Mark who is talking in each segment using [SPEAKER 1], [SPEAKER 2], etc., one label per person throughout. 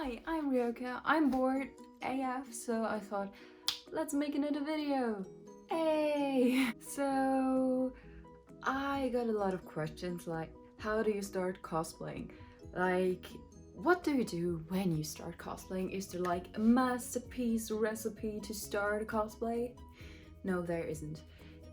[SPEAKER 1] Hi, I'm Ryoka. I'm bored AF, so I thought, let's make another video. Hey! So, I got a lot of questions like, how do you start cosplaying? Like, what do you do when you start cosplaying? Is there like a masterpiece recipe to start a cosplay? No, there isn't.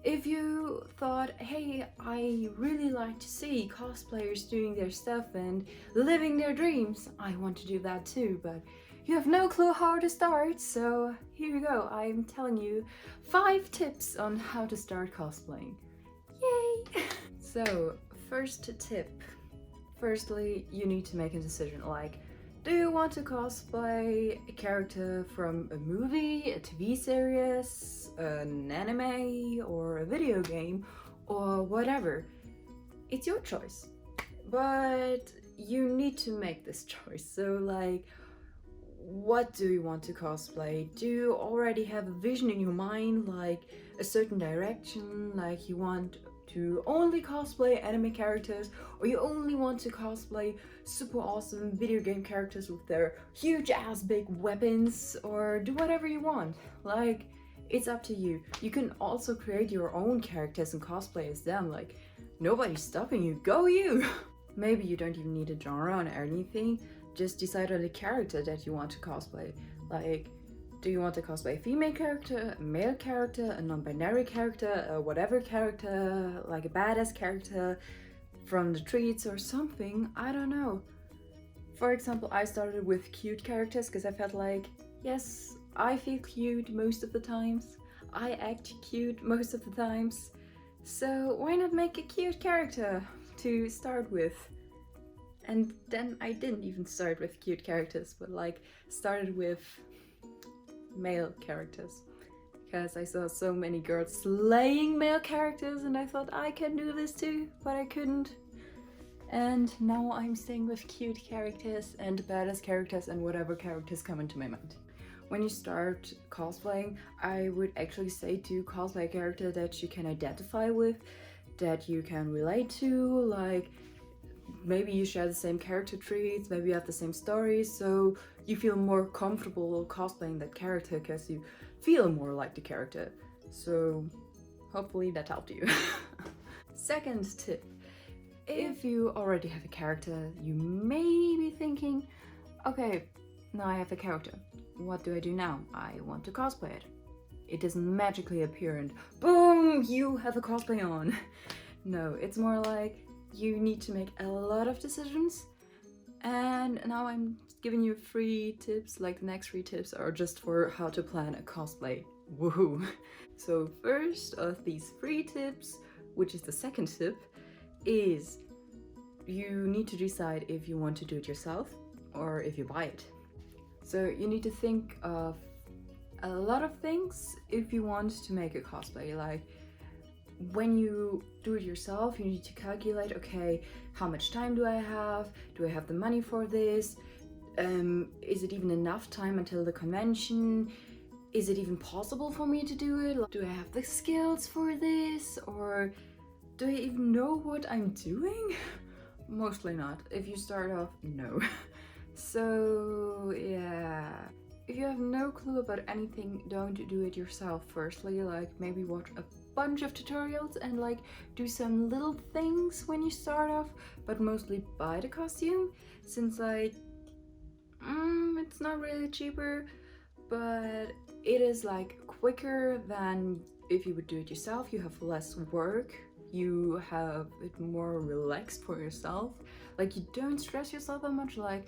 [SPEAKER 1] If you thought, hey, I really like to see cosplayers doing their stuff and living their dreams, I want to do that too, but you have no clue how to start, so here you go. I'm telling you 5 tips on how to start cosplaying. Yay! So, first tip. Firstly, you need to make a decision like, do you want to cosplay a character from a movie, a TV series, an anime, or a video game, or whatever? It's your choice. But you need to make this choice. So like, what do you want to cosplay? Do you already have a vision in your mind, like a certain direction, like you want to only cosplay anime characters, or you only want to cosplay super awesome video game characters with their huge ass big weapons, or do whatever you want. Like, it's up to you. You can also create your own characters and cosplay as them, like nobody's stopping you, go you! Maybe you don't even need a genre or anything, just decide on the character that you want to cosplay. Like, do you want to cosplay a female character, a male character, a non-binary character, a whatever character, like a badass character from the streets or something? I don't know. For example, I started with cute characters because I felt like, yes, I feel cute most of the times. I act cute most of the times. So why not make a cute character to start with? And then I didn't even start with cute characters, but like started with male characters, because I saw so many girls slaying male characters and I thought I can do this too, but I couldn't. And now I'm staying with cute characters and badass characters and whatever characters come into my mind. When you start cosplaying, I would actually say to cosplay a character that you can identify with, that you can relate to, like maybe you share the same character traits, maybe you have the same stories, so you feel more comfortable cosplaying that character because you feel more like the character. So hopefully that helped you. Second tip. If you already have a character, you may be thinking, okay, now I have a character. What do I do now? I want to cosplay it. It doesn't magically appear and boom, you have a cosplay on. No, it's more like you need to make a lot of decisions. And now I'm giving you 3 tips, like the next 3 tips are just for how to plan a cosplay. Woohoo! So first of these 3 tips, which is the second tip, is you need to decide if you want to do it yourself or if you buy it. So you need to think of a lot of things if you want to make a cosplay. Like, when you do it yourself, you need to calculate, okay, how much time do I have? Do I have the money for this? Is it even enough time until the convention? Is it even possible for me to do it? Do I have the skills for this? Or do I even know what I'm doing? Mostly not. If you start off, no. So yeah, if you have no clue about anything, don't do it yourself firstly. Like, maybe watch a bunch of tutorials and like do some little things when you start off, but mostly buy the costume, since like it's not really cheaper, but it is like quicker than if you would do it yourself. You have less work, you have it more relaxed for yourself, like you don't stress yourself that much, like,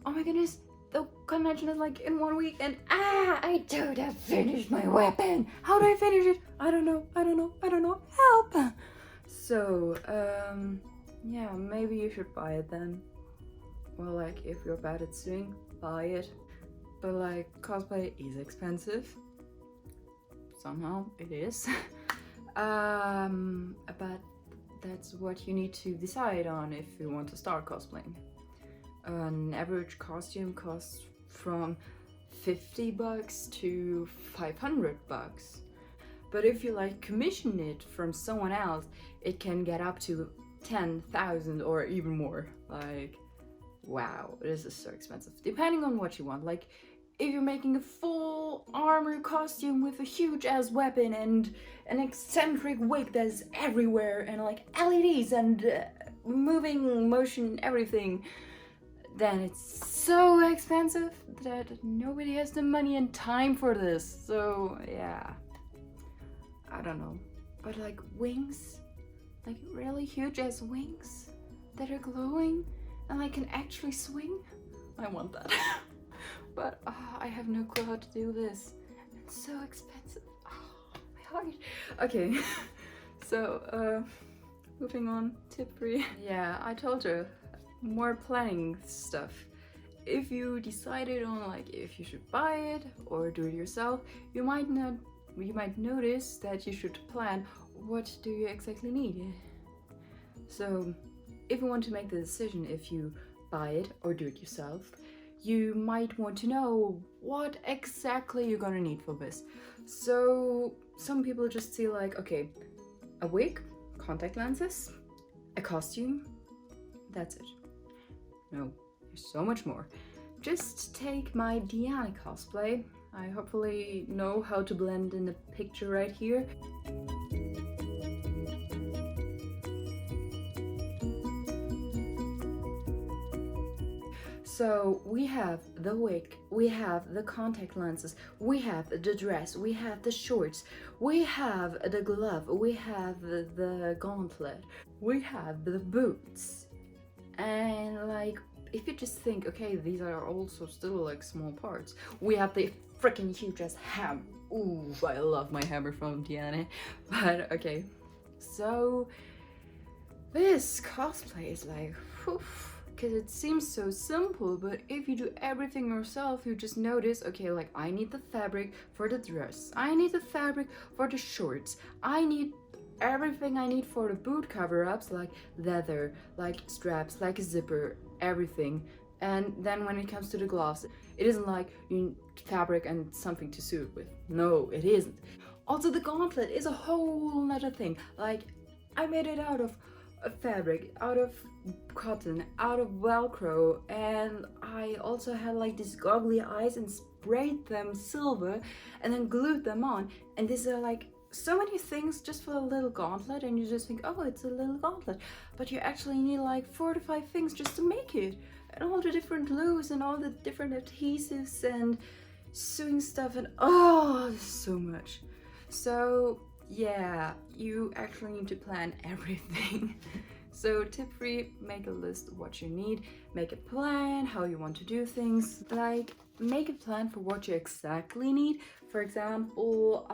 [SPEAKER 1] oh my goodness, the convention is like in 1 week and I don't have finished my weapon. How do I finish it? I don't know, help! So, yeah, maybe you should buy it then. Well, like, if you're bad at sewing, buy it. But like, cosplay is expensive. Somehow it is. But that's what you need to decide on if you want to start cosplaying. An average costume costs from $50 to $500. But if you like commission it from someone else, it can get up to 10,000 or even more. Like, wow, this is so expensive. Depending on what you want. Like, if you're making a full armor costume with a huge ass weapon and an eccentric wig that's everywhere and like LEDs and moving motion everything, then it's so expensive that nobody has the money and time for this. So yeah, I don't know. But like wings, like really huge ass wings that are glowing and I can actually swing, I want that. But I have no clue how to do this. It's so expensive. Oh, my heart. Okay, so moving on, tip 3. Yeah, I told you, more planning stuff. If you decided on like if you should buy it or do it yourself, you might notice that you should plan what do you exactly need. So if you want to make the decision if you buy it or do it yourself, you might want to know what exactly you're gonna need for this. So some people just see like, okay, a wig, contact lenses, a costume, that's it. No, there's so much more. Just take my Diana cosplay. I hopefully know how to blend in the picture right here. So we have the wig, we have the contact lenses, we have the dress, we have the shorts, we have the glove, we have the gauntlet, we have the boots. And like, if you just think, okay, these are also still like small parts. We have the freaking huge ass hammer. Ooh, I love my hammer from Diana. But okay, so this cosplay is like, because it seems so simple, but if you do everything yourself, you just notice, okay, like I need the fabric for the dress, I need the fabric for the shorts, I need everything I need for the boot cover-ups, like leather, like straps, like a zipper, everything. And then when it comes to the gloves, it isn't like you need fabric and something to sew it with. No, it isn't. Also, the gauntlet is a whole nother thing. Like, I made it out of fabric, out of cotton, out of Velcro, and I also had like these goggly eyes and sprayed them silver and then glued them on. And these are like so many things just for a little gauntlet, and you just think, oh, it's a little gauntlet, but you actually need like 4 to 5 things just to make it, and all the different glues and all the different adhesives and sewing stuff, and oh, so much. So yeah, you actually need to plan everything. So tip 3, make a list of what you need, make a plan how you want to do things, like make a plan for what you exactly need. For example,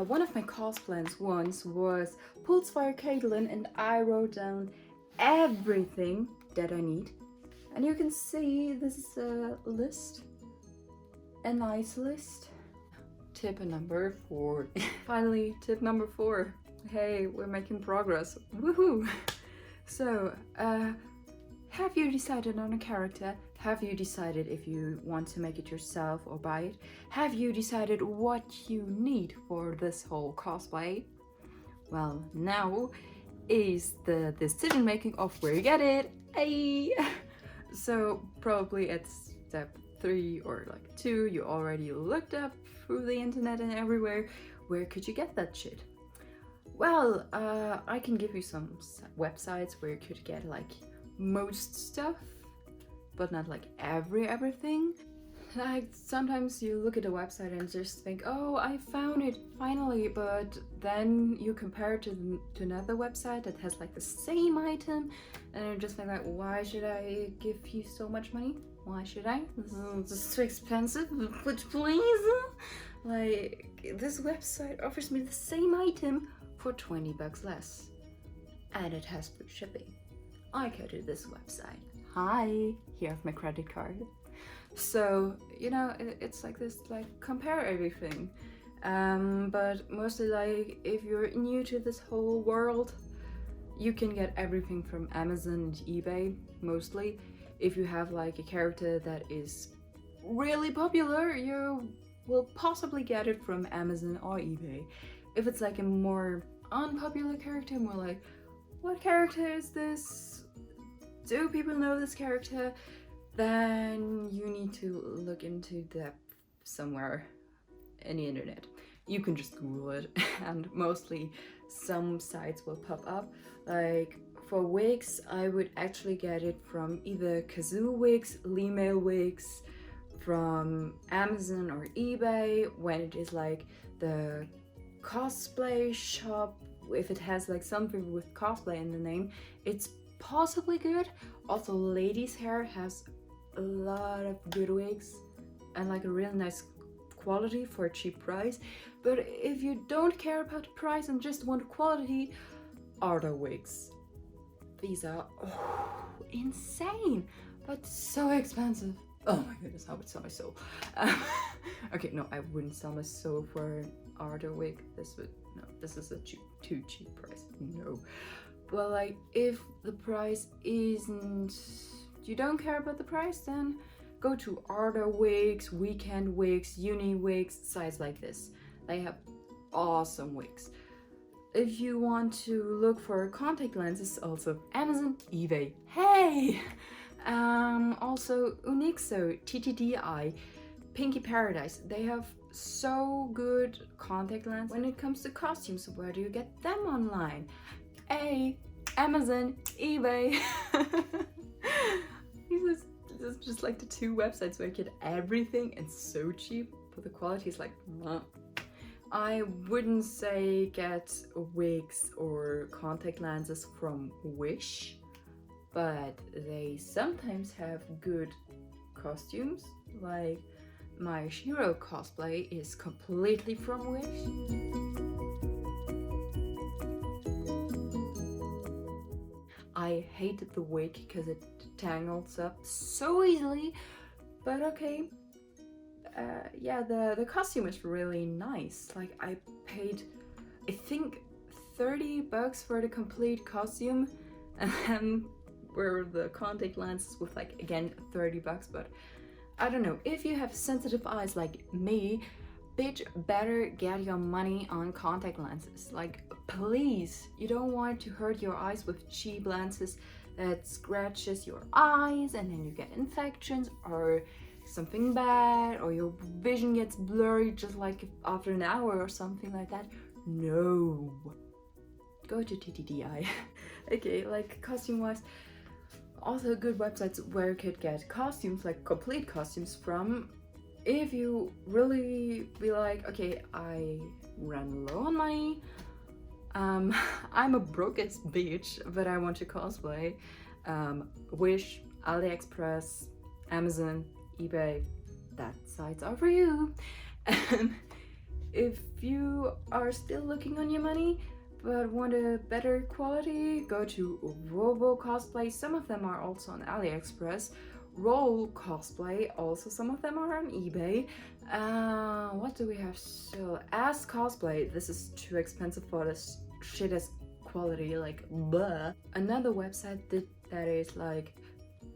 [SPEAKER 1] one of my cosplays once was Pulsefire Caitlin, and I wrote down everything that I need. And you can see this is a list, a nice list. Tip number 4. Finally, tip number 4. Hey, we're making progress. Woohoo! So, have you decided on a character? Have you decided if you want to make it yourself or buy it? Have you decided what you need for this whole cosplay? Well, now is the decision making of where you get it. Hey! So, probably at step 3 or like 2, you already looked up through the internet and everywhere, where could you get that shit? Well, I can give you some websites where you could get like most stuff, but not like everything. Like sometimes you look at a website and just think, oh, I found it finally, but then you compare it to another website that has like the same item, and you just think like, why should I give you so much money? Why should I? This is too expensive, but please. Like, this website offers me the same item for 20 bucks less, and it has free shipping. I go to this website. Hi, here's my credit card. So, you know, it's like this, like, compare everything. But mostly, like, if you're new to this whole world, you can get everything from Amazon and eBay, mostly. If you have, like, a character that is really popular, you will possibly get it from Amazon or eBay. If it's, like, a more unpopular character, more like, what character is this? Do people know this character? then you need to look into that somewhere in the internet. You can just Google it, and mostly some sites will pop up. Like for wigs, I would actually get it from either Kazoo Wigs, Limail Wigs, from Amazon or eBay when it is like the cosplay shop. If it has like something with cosplay in the name, it's possibly good. Also, ladies' hair has a lot of good wigs and like a really nice quality for a cheap price. But if you don't care about the price and just want quality, Arda wigs. These are insane, but so expensive. Oh my goodness, I would sell my soul. Okay, no, I wouldn't sell my soul for an Arda wig. This is a too cheap price. No. But like, if the price isn't, you don't care about the price, then go to Arda Wigs, Weekend Wigs, Uni Wigs, sites like this. They have awesome wigs. If you want to look for contact lenses, also Amazon, eBay. Hey! Also Unixo, TTDI, Pinky Paradise. They have so good contact lenses. When it comes to costumes, where do you get them online? Amazon, eBay. These are just like the two websites where you get everything and so cheap, but the quality is like, nah. I wouldn't say get wigs or contact lenses from Wish, but they sometimes have good costumes. Like my Shiro cosplay is completely from Wish. I hated the wig because it tangles up so easily, but okay. Yeah, the costume is really nice. Like I paid, I think, $30 for the complete costume, and then were the contact lenses with like again $30. But I don't know, if you have sensitive eyes like me, bitch, better get your money on contact lenses. Like please, you don't want to hurt your eyes with cheap lenses that scratches your eyes and then you get infections or something bad, or your vision gets blurry just like after an hour or something like that. No, go to TTDI. Okay, like costume wise, also good websites where you could get costumes, like complete costumes from. If you really be like, okay, I ran low on money, I'm a broke ass bitch, but I want to cosplay, Wish, AliExpress, Amazon, eBay, that sites are for you. If you are still looking on your money but want a better quality, go to Robo Cosplay. Some of them are also on AliExpress. Roll Cosplay, also some of them are on eBay. What do we have still? As Cosplay, this is too expensive for this shit as quality, like blah. Another website that is like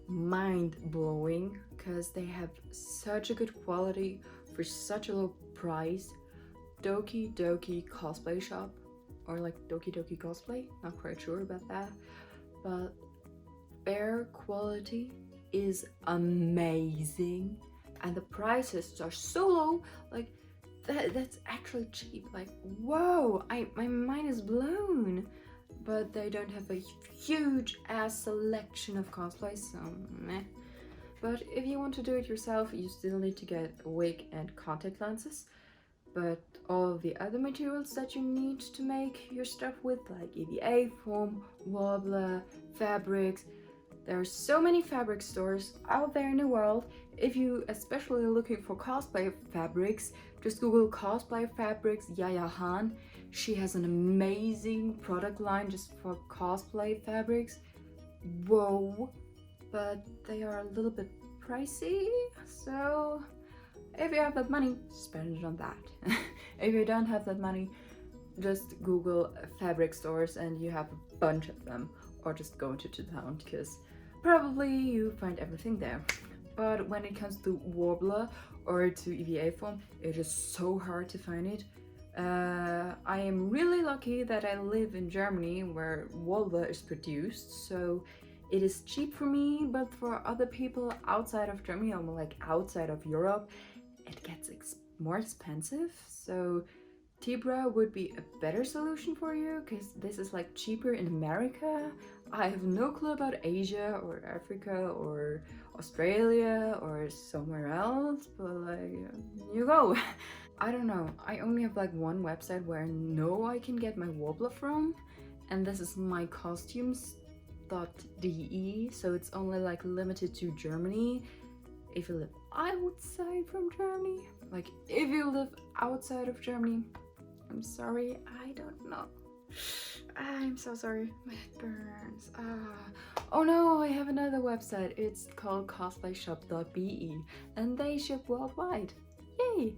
[SPEAKER 1] mind-blowing because they have such a good quality for such a low price. Doki Doki Cosplay Shop, or like Doki Doki Cosplay, not quite sure about that, but their quality is amazing and the prices are so low. Like that's actually cheap. Like whoa, my mind is blown. But they don't have a huge ass selection of cosplays, so meh. But if you want to do it yourself, you still need to get a wig and contact lenses. But all of the other materials that you need to make your stuff with, like EVA foam, wobbler, fabrics, there are so many fabric stores out there in the world. If you especially looking for cosplay fabrics, just Google cosplay fabrics Yaya Han. She has an amazing product line just for cosplay fabrics. Whoa, but they are a little bit pricey, so if you have that money, spend it on that. If you don't have that money, just Google fabric stores and you have a bunch of them, or just go to town because probably you find everything there. But when it comes to Warbler or to EVA foam, it is so hard to find it. I am really lucky that I live in Germany where Warbler is produced, so it is cheap for me, but for other people outside of Germany or like outside of Europe, it gets more expensive. So Tibra would be a better solution for you because this is like cheaper in America. I have no clue about Asia or Africa or Australia or somewhere else, but like, you go. I don't know, I only have like one website where I know I can get my Wobbler from, and this is mycostumes.de, so it's only like limited to Germany. If you live outside from Germany, like if you live outside of Germany, I'm sorry, I don't know. I'm so sorry, my head burns. Oh no, I have another website. It's called cosplayshop.be and they ship worldwide. Yay!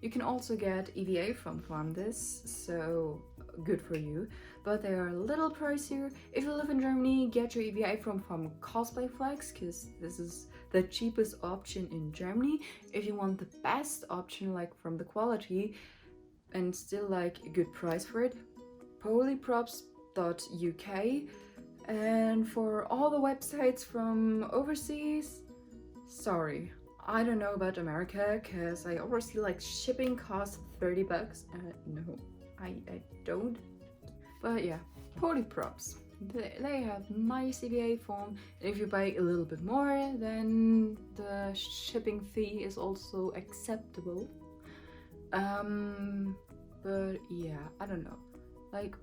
[SPEAKER 1] You can also get EVA from this, so good for you, but they are a little pricier. If you live in Germany, get your EVA from Cosplay Flex, because this is the cheapest option in Germany. If you want the best option, like from the quality and still like a good price for it, polyprops.uk. And for all the websites from overseas, sorry, I don't know about America because I always see like shipping costs 30 bucks. No, I don't. But yeah, Polyprops. They have nice EVA foam. And if you buy a little bit more, then the shipping fee is also acceptable. But yeah, I don't know. Like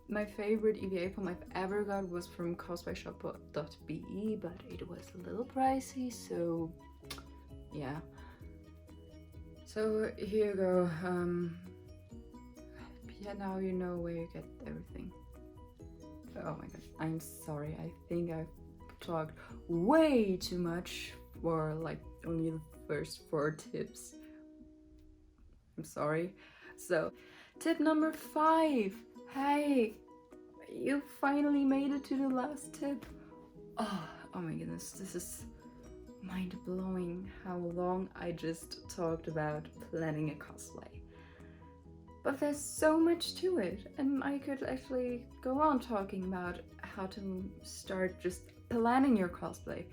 [SPEAKER 1] my favorite EVA foam I've ever got was from cosplayshop.be, but it was a little pricey, so yeah. So here you go. Yeah, now you know where you get everything. Oh my god, I'm sorry. I think I've talked way too much for like only the first 4 tips. I'm sorry. So, tip number 5. Hey, you finally made it to the last tip. Oh my goodness, this is mind-blowing how long I just talked about planning a cosplay. But there's so much to it, and I could actually go on talking about how to start just planning your cosplay.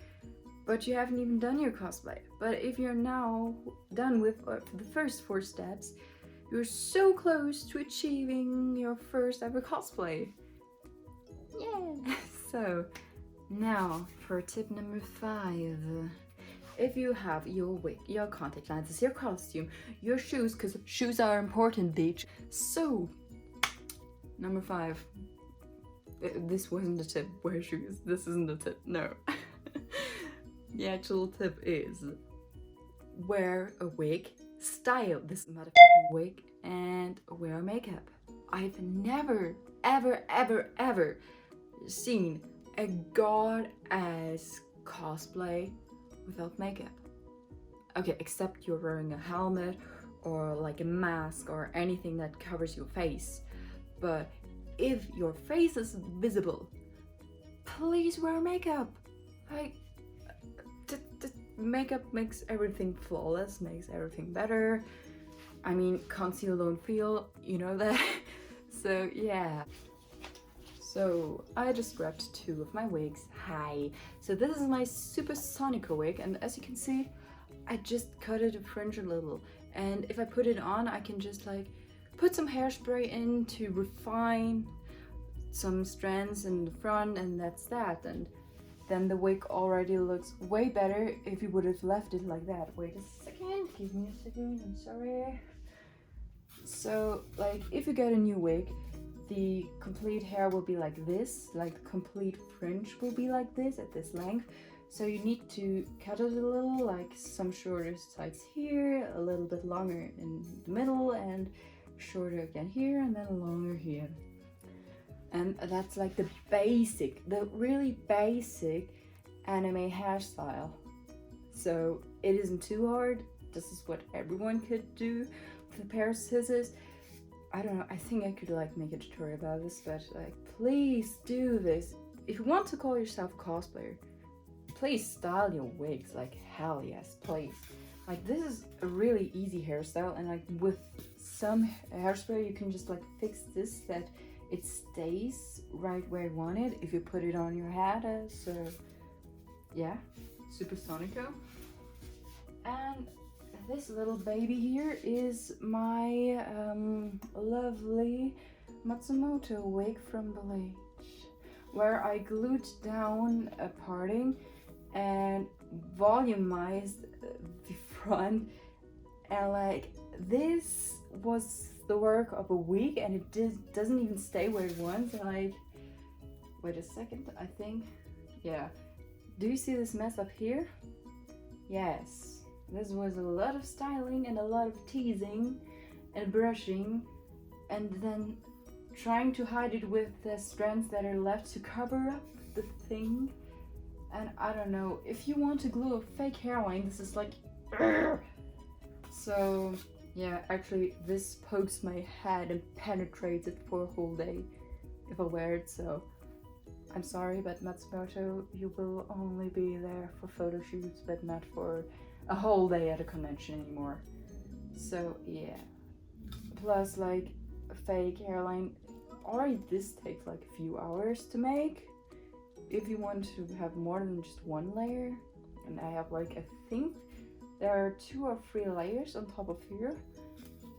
[SPEAKER 1] But you haven't even done your cosplay. But if you're now done with the first 4 steps, you're so close to achieving your first ever cosplay. Yeah! So, now for tip number 5. If you have your wig, your contact lenses, your costume, your shoes, because shoes are important, bitch. So, number 5. This wasn't a tip, wear shoes. This isn't a tip, no. The actual tip is wear a wig, style this motherfucking wig, and wear makeup. I've never, ever seen a god-ass cosplay without makeup. Okay, except you're wearing a helmet or like a mask or anything that covers your face. But if your face is visible, please wear makeup. Like, makeup makes everything flawless, makes everything better. I mean, conceal don't feel, you know that. So yeah. So I just grabbed 2 of my wigs. Hi. So this is my Supersonica wig, and as you can see, I just cut it a fringe a little. And if I put it on, I can just like put some hairspray in to refine some strands in the front, and that's that. And then the wig already looks way better if you would have left it like that. Wait a second, give me a second, I'm sorry. So like if you get a new wig, the complete hair will be like this, like the complete fringe will be like this at this length. So you need to cut it a little, like some shorter sides here, a little bit longer in the middle, and shorter again here, and then longer here. And that's like the basic, the really basic anime hairstyle. So it isn't too hard. This is what everyone could do with a pair of scissors. I don't know, I think I could like make a tutorial about this, but like please do this. If you want to call yourself a cosplayer, please style your wigs, like hell yes, please. Like this is a really easy hairstyle, and like with some hairspray you can just like fix this, that it stays right where you want it if you put it on your head. So yeah, supersonico. And this little baby here is my lovely Matsumoto wig from Bleach, where I glued down a parting and volumized the front, and like this was the work of a week, and it doesn't even stay where it wants. And like, wait a second, I think, yeah, do you see this mess up here? Yes, this was a lot of styling and a lot of teasing and brushing, and then trying to hide it with the strands that are left to cover up the thing. And I don't know, if you want to glue a fake hairline, this is like so yeah, actually this pokes my head and penetrates it for a whole day if I wear it. So I'm sorry, but Matsumoto, you will only be there for photo shoots, but not for a whole day at a convention anymore. So yeah, plus like a fake hairline, already this takes like a few hours to make if you want to have more than just one layer. And I have like, I think there are 2 or 3 layers on top of here.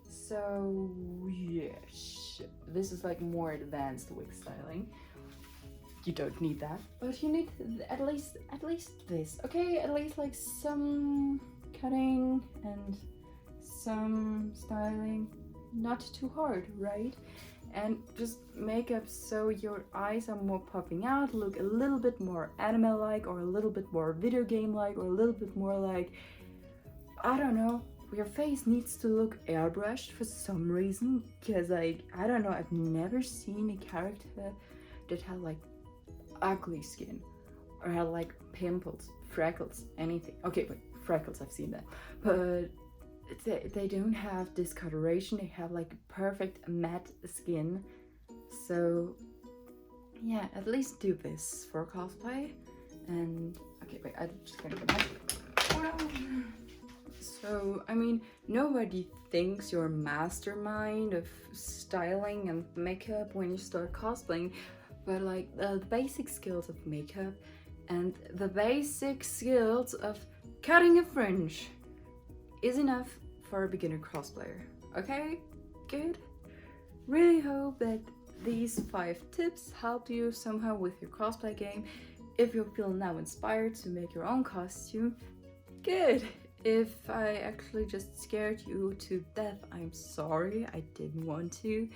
[SPEAKER 1] So yes, this is like more advanced wig styling. You don't need that, but you need at least this, okay? At least like some cutting and some styling, not too hard, right? And just makeup so your eyes are more popping out, look a little bit more anime-like, or a little bit more video game-like, or a little bit more like, I don't know, your face needs to look airbrushed for some reason, because like, I don't know, I've never seen a character that had like ugly skin or had like pimples, freckles, anything. Okay, but freckles, I've seen that, but they don't have discoloration. They have like perfect matte skin. So yeah, at least do this for cosplay. And okay, wait, I'm just gonna get my so I mean, nobody thinks you're a mastermind of styling and makeup when you start cosplaying, but like the basic skills of makeup and the basic skills of cutting a fringe is enough for a beginner cosplayer. Okay, good. Really hope that these 5 tips helped you somehow with your cosplay game. If you feel now inspired to make your own costume, good. If I actually just scared you to death, I'm sorry, I didn't want to.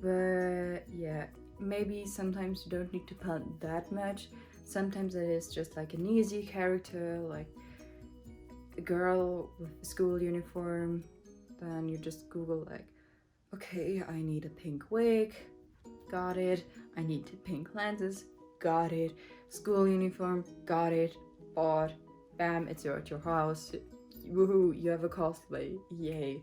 [SPEAKER 1] But yeah, maybe sometimes you don't need to plan that much. Sometimes it is just like an easy character, like a girl with a school uniform. Then you just Google like, okay, I need a pink wig, got it. I need pink lenses, got it. School uniform, got it, bought. Bam, it's at your house. Woohoo, you have a cosplay, yay.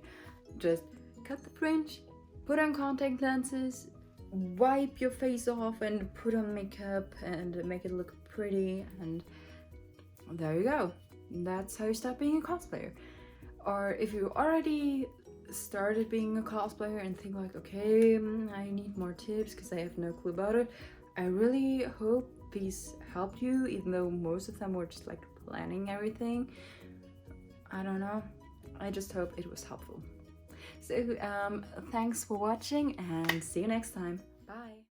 [SPEAKER 1] Just cut the fringe, put on contact lenses, wipe your face off and put on makeup and make it look pretty, and there you go. That's how you start being a cosplayer. Or if you already started being a cosplayer and think like, okay, I need more tips because I have no clue about it, I really hope these helped you, even though most of them were just like planning everything. I don't know, I just hope it was helpful. So thanks for watching and see you next time.